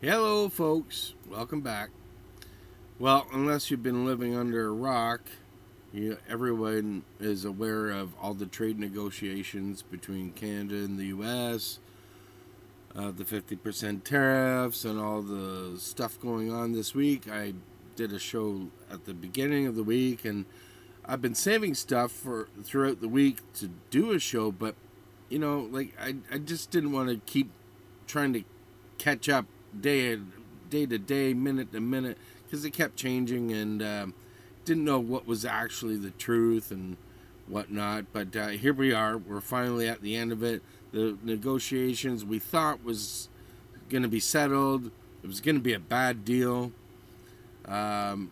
Hello, folks. Welcome back. Well, unless you've been living under a rock, everyone is aware of all the trade negotiations between Canada and the U.S., the 50% tariffs, and all the stuff going on this week. I did a show at the beginning of the week, and I've been saving stuff for throughout the week to do a show, but I just didn't want to keep trying to catch up day to day, minute to minute, because it kept changing and didn't know what was actually the truth and whatnot. But here we are. We're finally at the end of it. The negotiations we thought was going to be settled. It was going to be a bad deal, and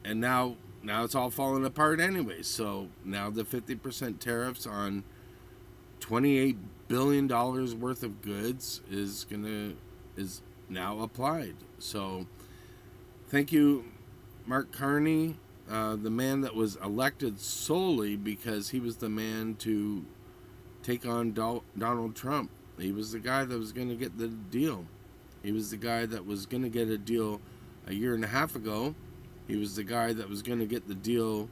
now it's all falling apart anyway. So now the 50% tariffs on $28 billion worth of goods is now applied. So thank you, Mark Carney, the man that was elected solely because he was the man to take on Donald Trump. He was the guy that was going to get the deal. He was the guy that was going to get a deal a year and a half ago. He was the guy that was going to get the deal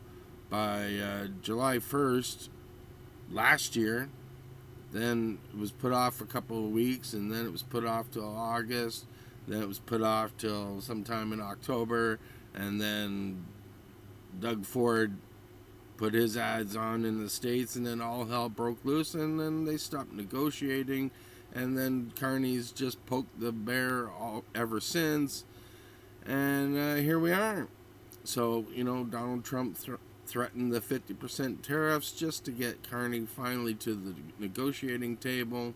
by July 1st last year. Then it was put off for a couple of weeks, and then it was put off till August. Then it was put off till sometime in October, and then Doug Ford put his ads on in the States, and then all hell broke loose, and then they stopped negotiating, and then Carney's just poked the bear ever since, and here we are. So, Donald Trump threatened the 50% tariffs just to get Carney finally to the negotiating table.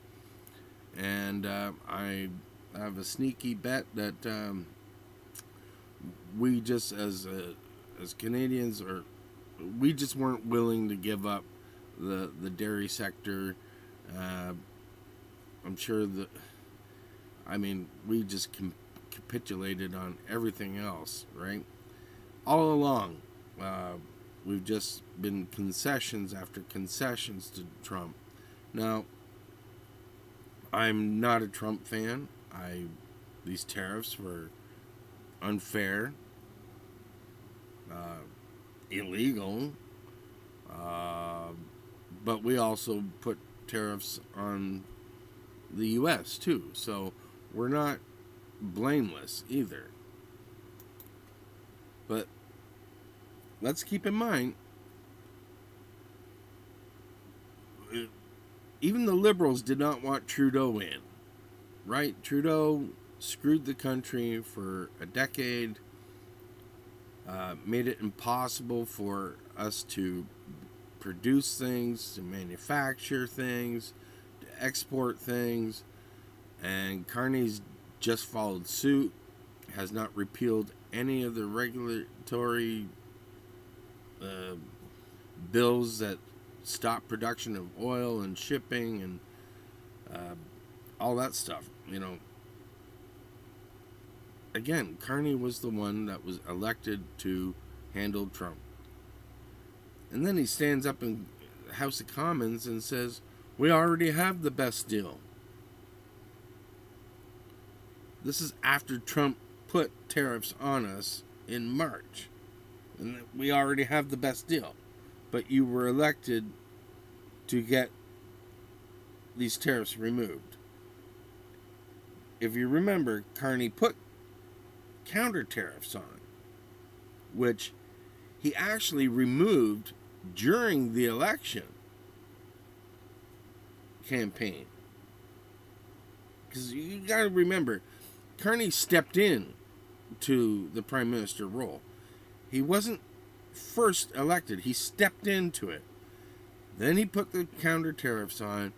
And I have a sneaky bet that we just, as Canadians, we just weren't willing to give up the dairy sector. I'm sure that, we just capitulated on everything else, right? All along. We've just been concessions after concessions to Trump. Now, I'm not a Trump fan. These tariffs were unfair, illegal, but we also put tariffs on the U.S. too. So we're not blameless either. But let's keep in mind, even the liberals did not want Trudeau in, right? Trudeau screwed the country for a decade, made it impossible for us to produce things, to manufacture things, to export things, and Carney's just followed suit, has not repealed any of the regulatory bills that stop production of oil and shipping and all that stuff. Again, Carney was the one that was elected to handle Trump. And then he stands up in the House of Commons and says, we already have the best deal. This is after Trump put tariffs on us in March. And we already have the best deal. But you were elected to get these tariffs removed. If you remember, Carney put counter tariffs on, which he actually removed during the election campaign. Because you got to remember, Carney stepped in to the prime minister role. He wasn't first elected. He stepped into it. Then he put the counter tariffs on.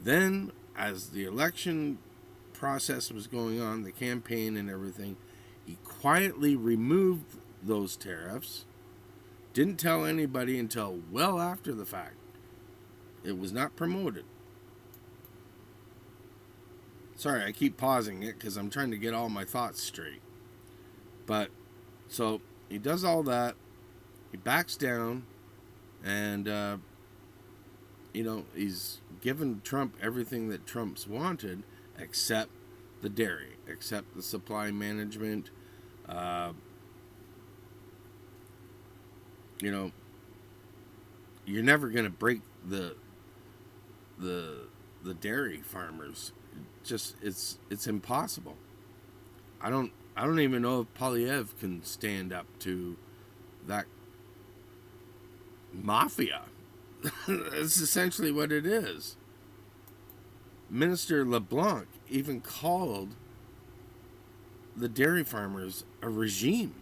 Then, as the election process was going on, the campaign and everything, he quietly removed those tariffs. Didn't tell anybody until well after the fact. It was not promoted. Sorry, I keep pausing it because I'm trying to get all my thoughts straight. But, so, he does all that. He backs down. And, he's given Trump everything that Trump's wanted, except the dairy, accept the supply management. Uh, you know, you're never going to break the the dairy farmers. Just it's impossible. I don't even know if Polyev can stand up to that mafia. That's essentially what it is. Minister LeBlanc even called the dairy farmers a regime.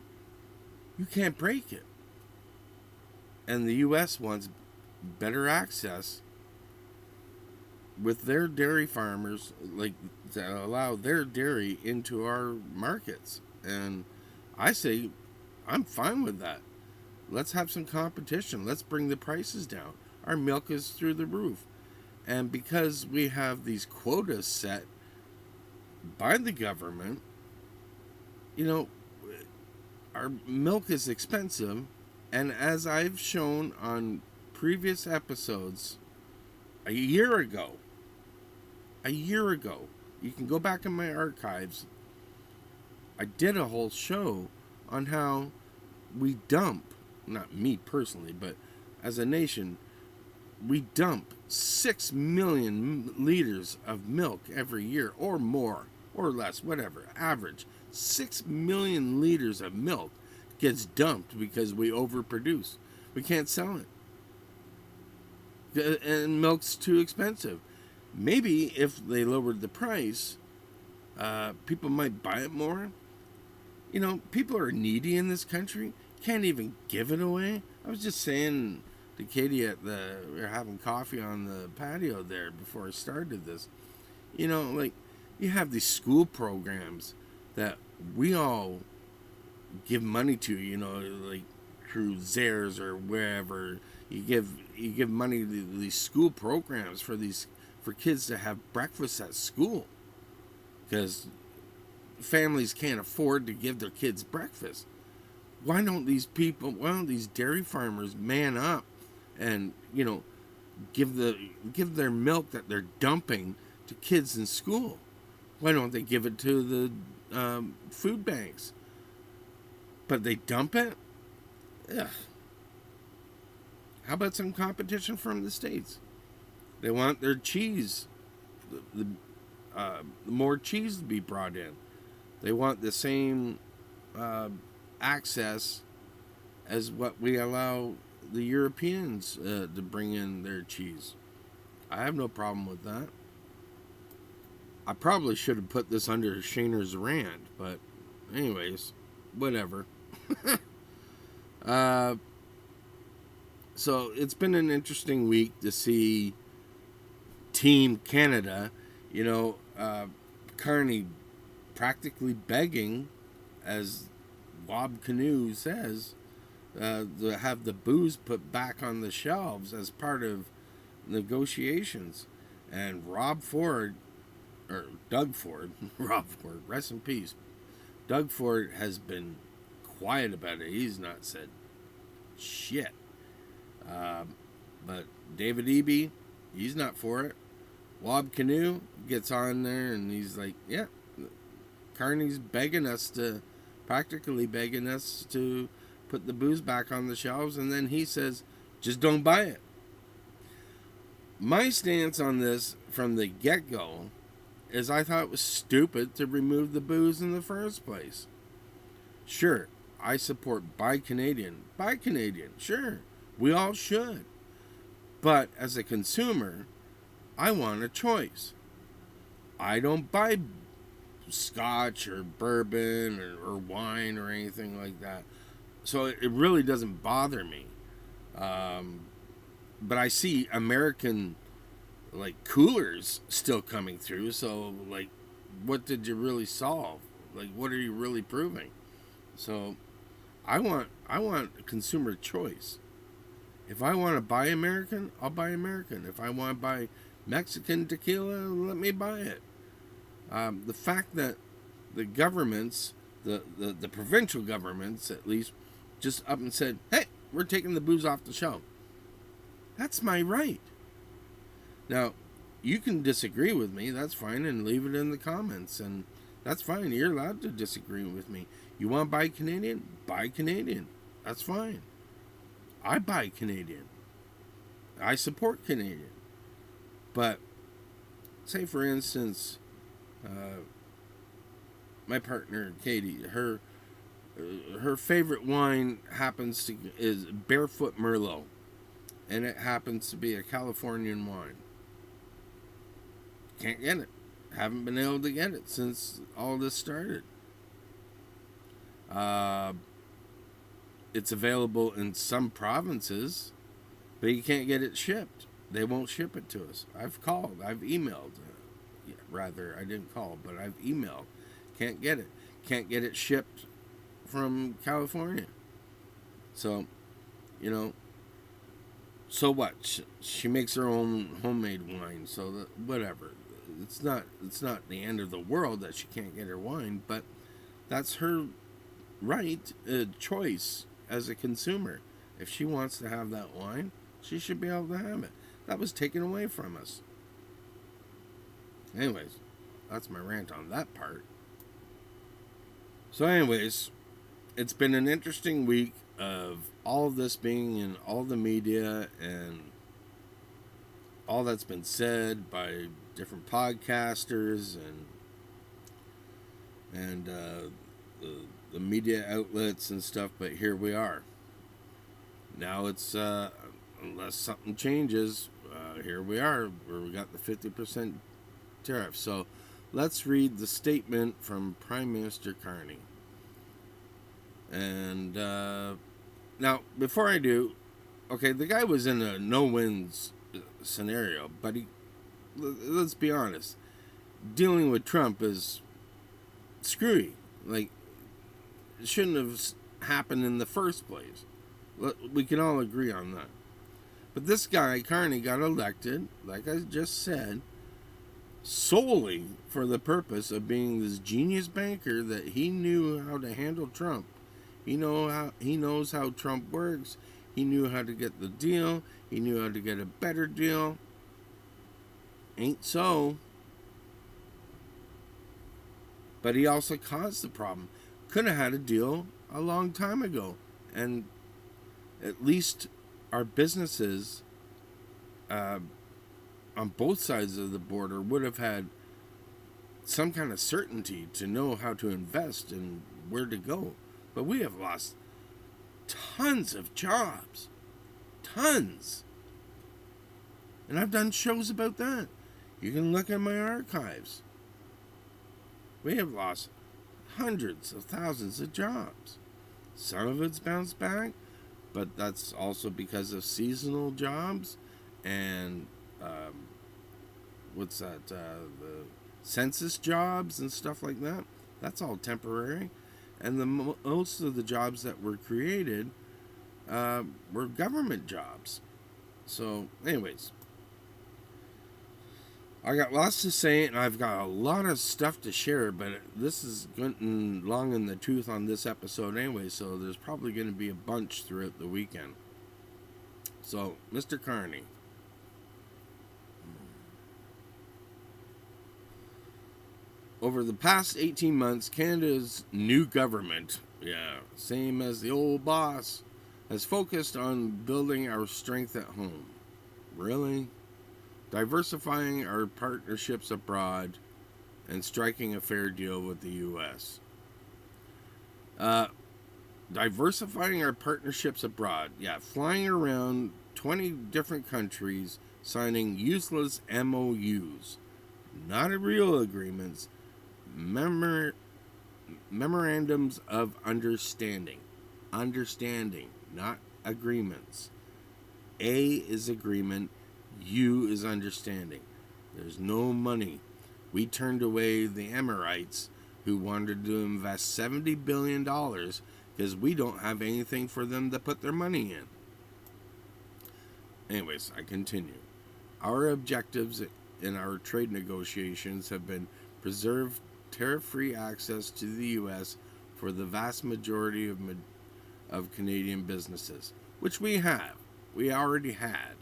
You can't break it. And the U.S. wants better access with their dairy farmers, like to allow their dairy into our markets. And I say, I'm fine with that. Let's have some competition. Let's bring the prices down. Our milk is through the roof. And because we have these quotas set by the government, you know, our milk is expensive. And as I've shown on previous episodes, a year ago, you can go back in my archives, I did a whole show on how we dump, not me personally, but as a nation, we dump 6 million liters of milk every year, or more, or less, whatever, average. 6 million liters of milk gets dumped because we overproduce. We can't sell it. And milk's too expensive. Maybe if they lowered the price, people might buy it more. You know, people are needy in this country. Can't even give it away. I was just saying to Katie we were having coffee on the patio there before I started this. You know, like, you have these school programs that we all give money to, you know, like through Zehrs or wherever. You give money to these school programs for kids to have breakfast at school, because families can't afford to give their kids breakfast. Why don't these dairy farmers man up and, you know, give their milk that they're dumping to kids in school? Why don't they give it to the food banks? But they dump it? Ugh. How about some competition from the States? They want their cheese, the more cheese to be brought in. They want the same access as what we allow the Europeans to bring in their cheese. I have no problem with that. I probably should have put this under Shainer's rant, but anyways, whatever. So it's been an interesting week to see Team Canada, you know, Carney practically begging, as Wob Canoe says, to have the booze put back on the shelves as part of negotiations. And Doug Ford, Rob Ford, rest in peace. Doug Ford has been quiet about it. He's not said shit. But David Eby, he's not for it. Wob Canoe gets on there and he's like, yeah, Carney's practically begging us to put the booze back on the shelves, and then he says, just don't buy it. My stance on this from the get-go is I thought it was stupid to remove the booze in the first place. Sure, I support Buy Canadian, sure, we all should. But as a consumer, I want a choice. I don't buy scotch or bourbon or wine or anything like that. So it really doesn't bother me. But I see American, like, coolers still coming through. So, like, what did you really solve? Like, what are you really proving? So I want consumer choice. If I want to buy American, I'll buy American. If I want to buy Mexican tequila, let me buy it. The fact that the governments, the provincial governments at least, just up and said, hey, we're taking the booze off the shelf. That's my right. Now, you can disagree with me. That's fine, and leave it in the comments, and that's fine. You're allowed to disagree with me. You want to buy Canadian? Buy Canadian. That's fine. I buy Canadian. I support Canadian. But say, for instance, my partner Katie, her favorite wine is Barefoot Merlot, and it happens to be a Californian wine. Can't get it. Haven't been able to get it since all this started. It's available in some provinces, but you can't get it shipped. They won't ship it to us. I've called. I've emailed. Rather, I didn't call, but I've emailed. Can't get it. Can't get it shipped from California. So, so what? She makes her own homemade wine, so whatever. It's not the end of the world that she can't get her wine, but that's her right, choice as a consumer. If she wants to have that wine, she should be able to have it. That was taken away from us. Anyways, that's my rant on that part. So anyways, it's been an interesting week of all of this being in all the media and all that's been said by different podcasters and the media outlets and stuff, but here we are. Now it's, unless something changes, here we are, where we got the 50% tariff. So let's read the statement from Prime Minister Carney. And now, before I do, okay, the guy was in a no-wins scenario, but let's be honest, dealing with Trump is screwy. Like, it shouldn't have happened in the first place. We can all agree on that. But this guy, Carney, got elected, like I just said, solely for the purpose of being this genius banker that he knew how to handle Trump. He knows how Trump works. He knew how to get the deal. He knew how to get a better deal. Ain't so. But he also caused the problem. Could have had a deal a long time ago. And at least our businesses on both sides of the border would have had some kind of certainty to know how to invest and where to go. But we have lost tons of jobs. Tons. And I've done shows about that. You can look at my archives. We have lost hundreds of thousands of jobs. Some of it's bounced back, but that's also because of seasonal jobs and the census jobs and stuff like that. That's all temporary. And most of the jobs that were created were government jobs. So, anyways, I got lots to say, and I've got a lot of stuff to share, but this is getting long in the tooth on this episode anyway, so there's probably going to be a bunch throughout the weekend. So, Mr. Carney. Over the past 18 months, Canada's new government, same as the old boss, has focused on building our strength at home. Really? Diversifying our partnerships abroad and striking a fair deal with the U.S. Diversifying our partnerships abroad. Flying around 20 different countries, signing useless MOUs. Not real agreements. Memorandums of understanding. Understanding, not agreements. A is agreement. U is understanding. There's no money. We turned away the Emirates, who wanted to invest $70 billion because we don't have anything for them to put their money in. Anyways, I continue. Our objectives in our trade negotiations have been preserve tariff-free access to the U.S. for the vast majority of Canadian businesses, which we have. We already had.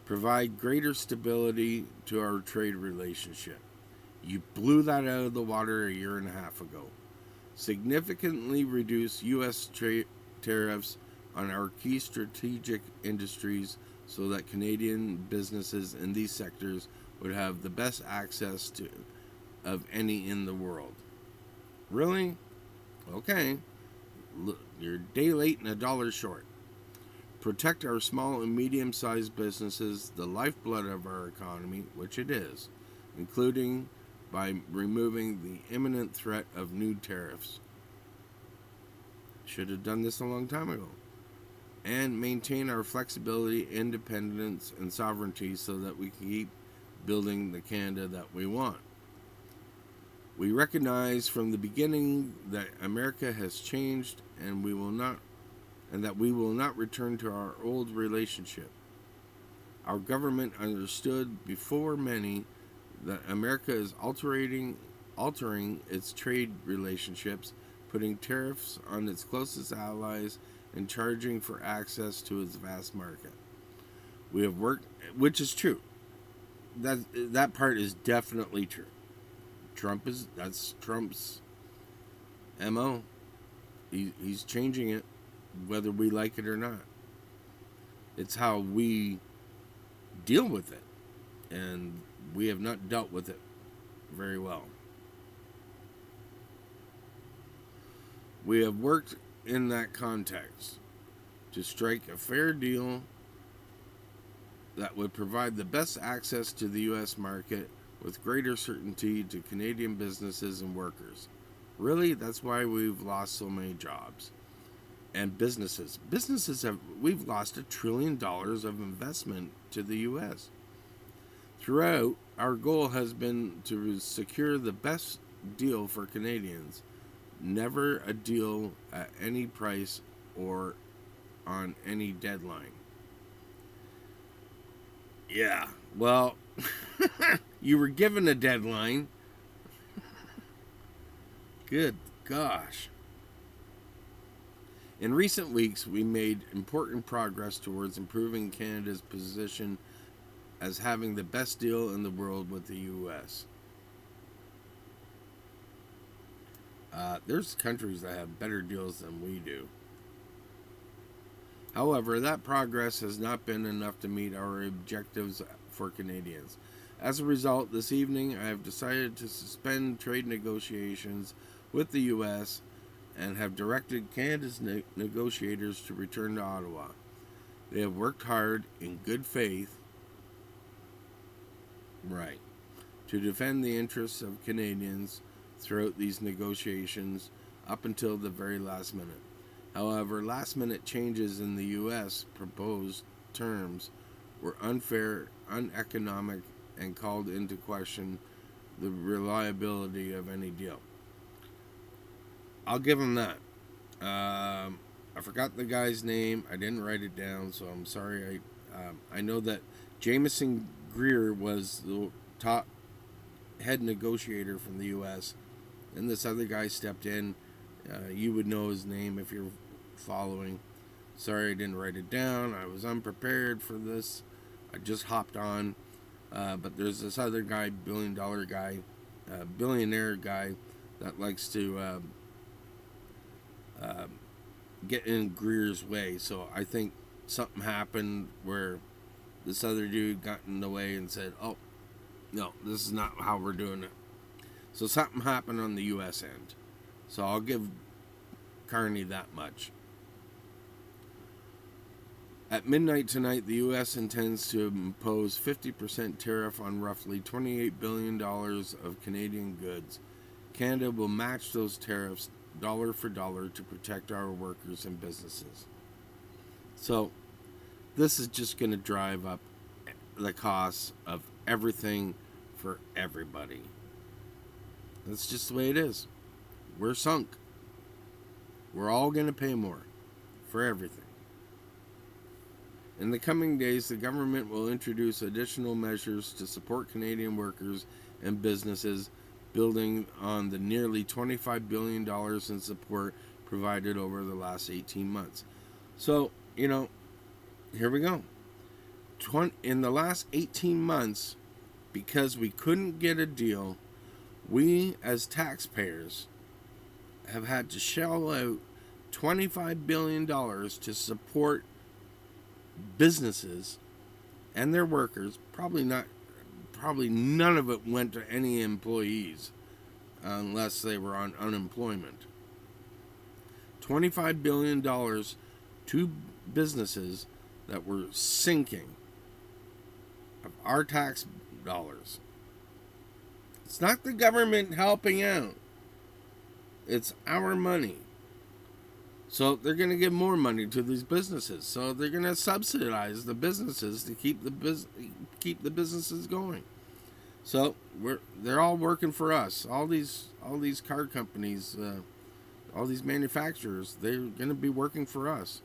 provide greater stability to our trade relationship. You blew that out of the water a year and a half ago. Significantly reduce U.S. tariffs on our key strategic industries so that Canadian businesses in these sectors would have the best access to of any in the world. Really? Okay. Look, you're a day late and a dollar short. Protect our small and medium-sized businesses, the lifeblood of our economy, which it is, including by removing the imminent threat of new tariffs. Should have done this a long time ago. And maintain our flexibility, independence, and sovereignty so that we can keep building the Canada that we want. We recognize from the beginning that America has changed and that we will not return to our old relationship. Our government understood before many that America is altering its trade relationships, putting tariffs on its closest allies, and charging for access to its vast market. We have worked, which is true. That part is definitely true. That's Trump's MO. He's changing it, whether we like it or not. It's how we deal with it, and we have not dealt with it very well. We have worked in that context to strike a fair deal that would provide the best access to the U.S. market with greater certainty to Canadian businesses and workers. Really, that's why we've lost so many jobs. And businesses. We've lost $1 trillion of investment to the U.S. Throughout, our goal has been to secure the best deal for Canadians. Never a deal at any price or on any deadline. Yeah, well, you were given a deadline. Good gosh. In recent weeks, we made important progress towards improving Canada's position as having the best deal in the world with the U.S. There's countries that have better deals than we do. However, that progress has not been enough to meet our objectives for Canadians. As a result, this evening I have decided to suspend trade negotiations with the U.S. and have directed Canada's negotiators to return to Ottawa. They have worked hard in good faith, to defend the interests of Canadians throughout these negotiations up until the very last minute. However, last-minute changes in the U.S. proposed terms were unfair, uneconomic, and called into question the reliability of any deal. I'll give him that. I forgot the guy's name. I didn't write it down, so I'm sorry. I know that Jameson Greer was the top head negotiator from the U.S., and this other guy stepped in. You would know his name if you're following. Sorry I didn't write it down. I was unprepared for this. I just hopped on. But there's this other guy, billionaire guy, that likes to get in Greer's way. So I think something happened where this other dude got in the way and said, oh, no, this is not how we're doing it. So something happened on the U.S. end. So I'll give Carney that much. At midnight tonight, the U.S. intends to impose 50% tariff on roughly $28 billion of Canadian goods. Canada will match those tariffs dollar for dollar to protect our workers and businesses. So this is just going to drive up the costs of everything for everybody. That's just the way it is. We're sunk. We're all going to pay more for everything. In the coming days, the government will introduce additional measures to support Canadian workers and businesses, building on the nearly $25 billion in support provided over the last 18 months. So, here we go. in the last 18 months, because we couldn't get a deal, we as taxpayers have had to shell out $25 billion to support businesses and their workers. Probably none of it went to any employees unless they were on unemployment. $25 billion to businesses that were sinking of our tax dollars. It's not the government helping out. It's our money. So they're going to give more money to these businesses. So they're going to subsidize the businesses to keep the businesses going. So they're all working for us. All these car companies, all these manufacturers, they're going to be working for us.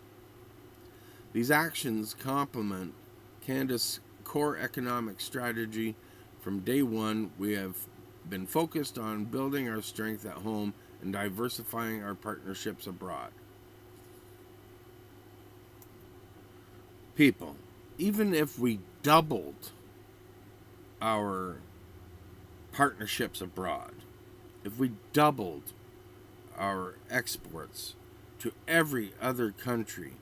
These actions complement Canada's core economic strategy. From day one, we have been focused on building our strength at home and diversifying our partnerships abroad. People, even if we doubled our partnerships abroad, if we doubled our exports to every other country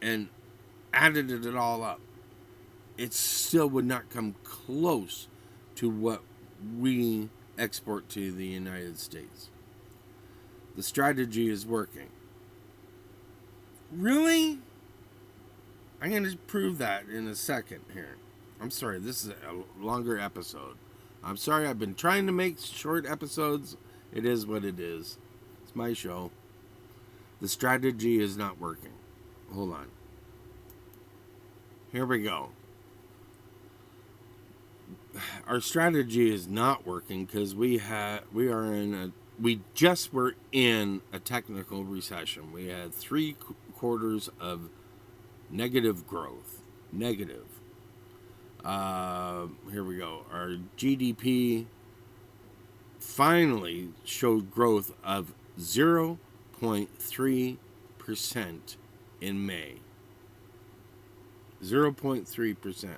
and added it all up, it still would not come close to what we export to the United States. The strategy is working. Really? I'm going to prove that in a second here. I'm sorry, this is a longer episode. I'm sorry, I've been trying to make short episodes. It is what it is. It's my show. The strategy is not working. Hold on. Here we go. Our strategy is not working because we just were in a technical recession. We had 3 quarters of negative growth. Negative. Here we go. Our GDP finally showed growth of 0.3% in May. 0.3%.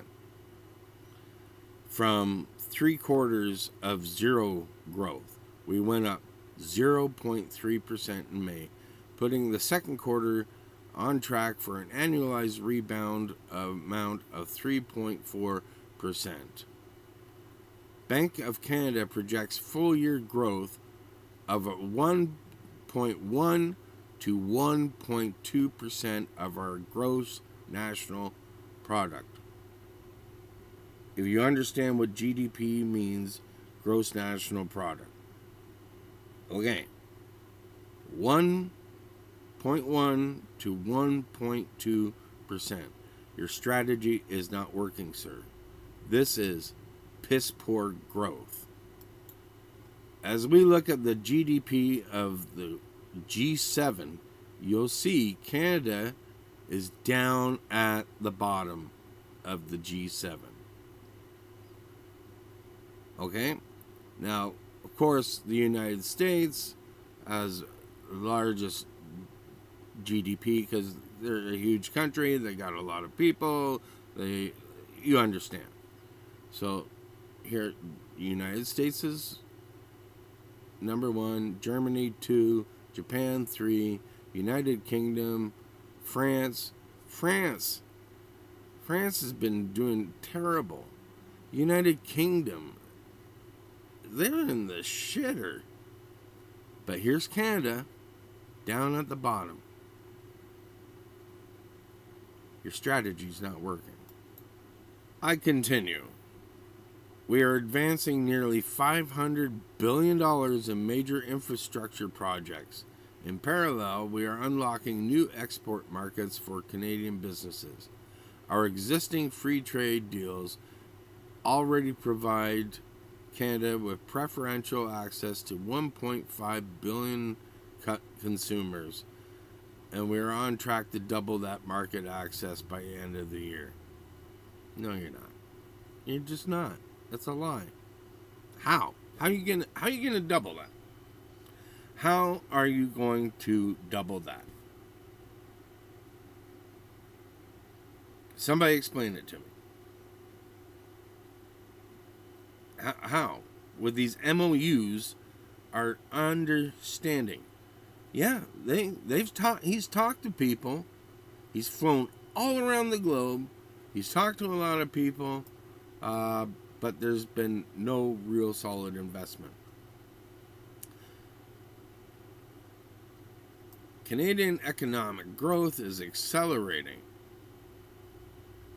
From 3 quarters of zero growth, we went up 0.3% in May, putting the second quarter on track for an annualized rebound amount of 3.4%. Bank of Canada projects full-year growth of 1.1 to 1.2% of our gross national product. If you understand what GDP means, gross national product. Okay. 1.1 to 1.2%. Your strategy is not working, sir. This is piss poor growth. As we look at the GDP of the G7, you'll see Canada is down at the bottom of the G7. Okay? Now, of course, the United States has the largest GDP because they're a huge country. They got a lot of people. You understand. So, here, the United States is number 1, Germany 2, Japan 3, United Kingdom, France has been doing terrible. United Kingdom, they're in the shitter. But here's Canada, down at the bottom. Your strategy's not working. I continue. We are advancing nearly $500 billion in major infrastructure projects. In parallel, we are unlocking new export markets for Canadian businesses. Our existing free trade deals already provide Canada with preferential access to 1.5 billion consumers, and we are on track to double that market access by the end of the year. No, you're not. You're just not. That's a lie. How? How are you gonna double that? How are you going to double that? Somebody explain it to me. How? With these MOUs are understanding. Yeah, he's talked to people. He's flown all around the globe. He's talked to a lot of people, but there's been no real solid investment. Canadian economic growth is accelerating.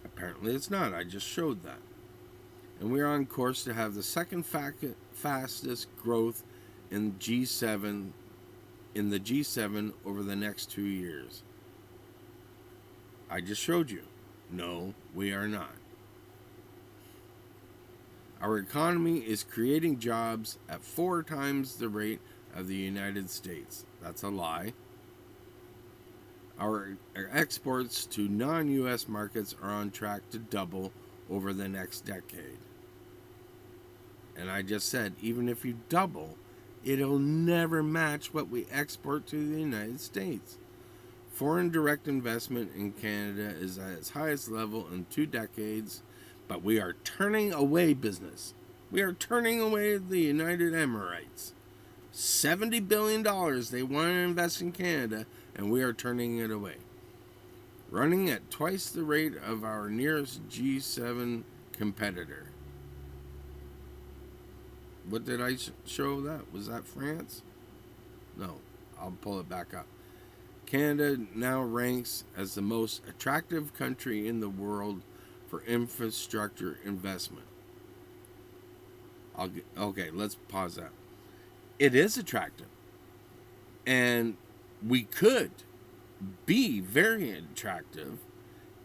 Apparently it's not. I just showed that. And we're on course to have the second fastest growth in G7 in the G7 over the next 2 years. I just showed you. No, we are not. Our economy is creating jobs at 4 times the rate of the United States. That's a lie. Our exports to non-U.S. markets are on track to double over the next decade. And I just said, even if you double, it'll never match what we export to the United States. Foreign direct investment in Canada is at its highest level in 2 decades, but we are turning away business. We are turning away the United Emirates. $70 billion they want to invest in Canada, and we are turning it away. Running at twice the rate of our nearest G7 competitor. What did I show that? Was that France? No, I'll pull it back up. Canada now ranks as the most attractive country in the world for infrastructure investment. Okay, let's pause that. It is attractive. And we could be very attractive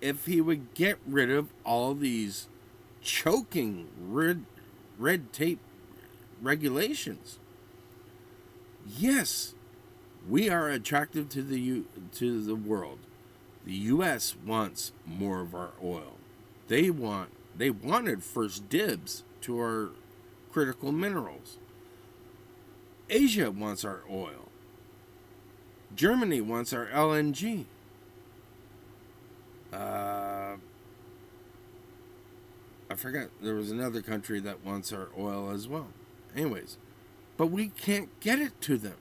if he would get rid of all these choking red tape regulations. Yes, we are attractive to the world. The U.S. wants more of our oil. They wanted first dibs to our critical minerals. Asia wants our oil. Germany wants our LNG. I forgot, there was another country that wants our oil as well. Anyways, but we can't get it to them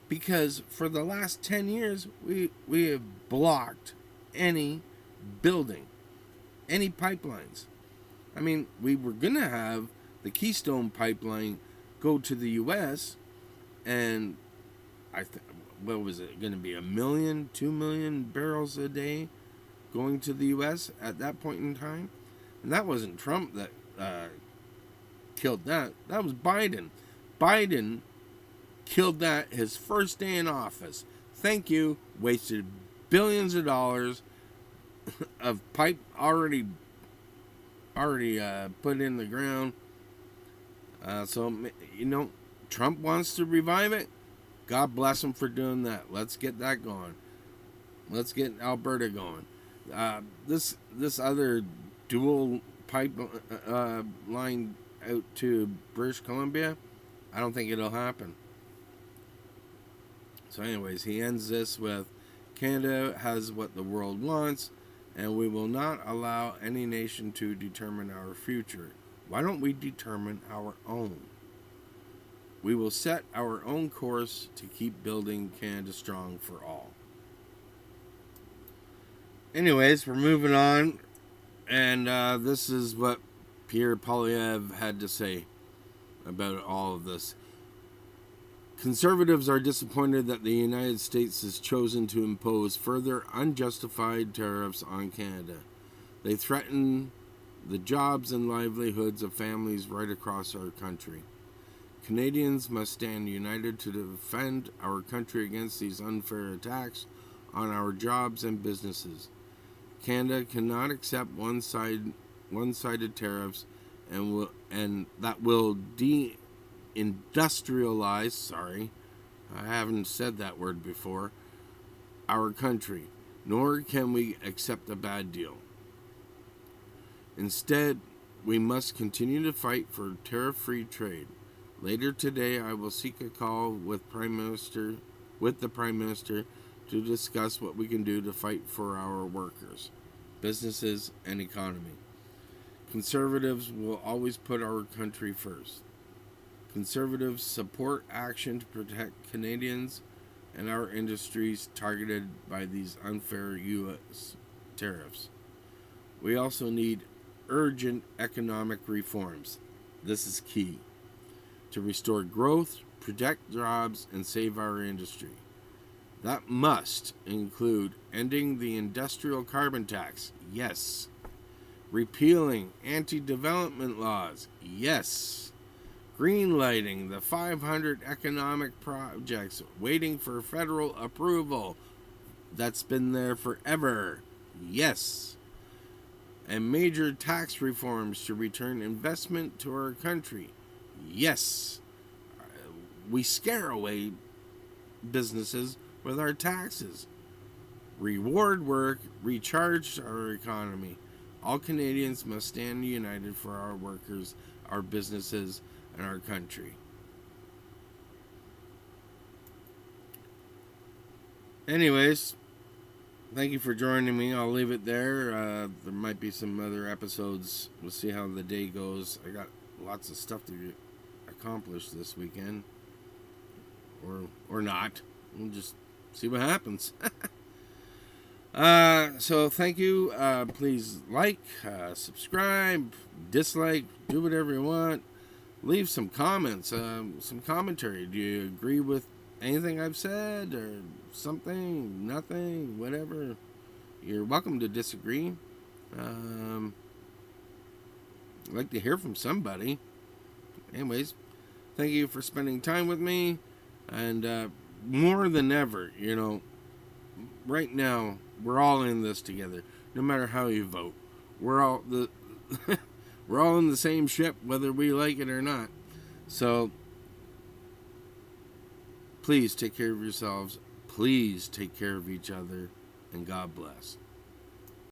because for the last 10 years we have blocked any building, any pipelines. I mean, we were gonna have the Keystone pipeline go to the U.S. and what was it going to be, 1 million, 2 million barrels a day going to the U.S. at that point in time? And that wasn't Trump that killed that. That was Biden. Biden killed that his first day in office. Thank you. Wasted billions of dollars of pipe already put in the ground. So, Trump wants to revive it. God bless him for doing that. Let's get that going. Let's get Alberta going. This other dual pipe line out to British Columbia, I don't think it'll happen. So anyways, he ends this with, Canada has what the world wants, and we will not allow any nation to determine our future. Why don't we determine our own? We will set our own course to keep building Canada strong for all. Anyways, we're moving on. And this is what Pierre Poilievre had to say about all of this. Conservatives are disappointed that the United States has chosen to impose further unjustified tariffs on Canada. They threaten the jobs and livelihoods of families right across our country. Canadians must stand united to defend our country against these unfair attacks on our jobs and businesses. Canada cannot accept one-sided tariffs and that will deindustrialize, sorry, I haven't said that word before, our country, nor can we accept a bad deal. Instead, we must continue to fight for tariff-free trade. Later today, I will seek a call with the Prime Minister to discuss what we can do to fight for our workers. businesses, and economy. Conservatives will always put our country first. Conservatives support action to protect Canadians and our industries targeted by these unfair U.S. tariffs. We also need urgent economic reforms. This is key to restore growth, protect jobs, and save our industry. That must include ending the industrial carbon tax. Yes. Repealing anti-development laws. Yes. Greenlighting the 500 economic projects waiting for federal approval. That's been there forever. Yes. And major tax reforms to return investment to our country. Yes. We scare away businesses with our taxes. Reward work, recharge our economy. All Canadians must stand united for our workers, our businesses, and our country. Anyways, thank you for joining me. I'll leave it there. There might be some other episodes. We'll see how the day goes. I got lots of stuff to accomplish this weekend. Or not. We'll just see what happens. So thank you. Please like, subscribe, dislike, do whatever you want. Leave some comments, some commentary. Do you agree with anything I've said or something, nothing, whatever? You're welcome to disagree. I'd like to hear from somebody. Anyways, thank you for spending time with me. And more than ever, right now, we're all in this together. No matter how you vote, we're all we're all in the same ship, whether we like it or not. So, please take care of yourselves. Please take care of each other, and God bless.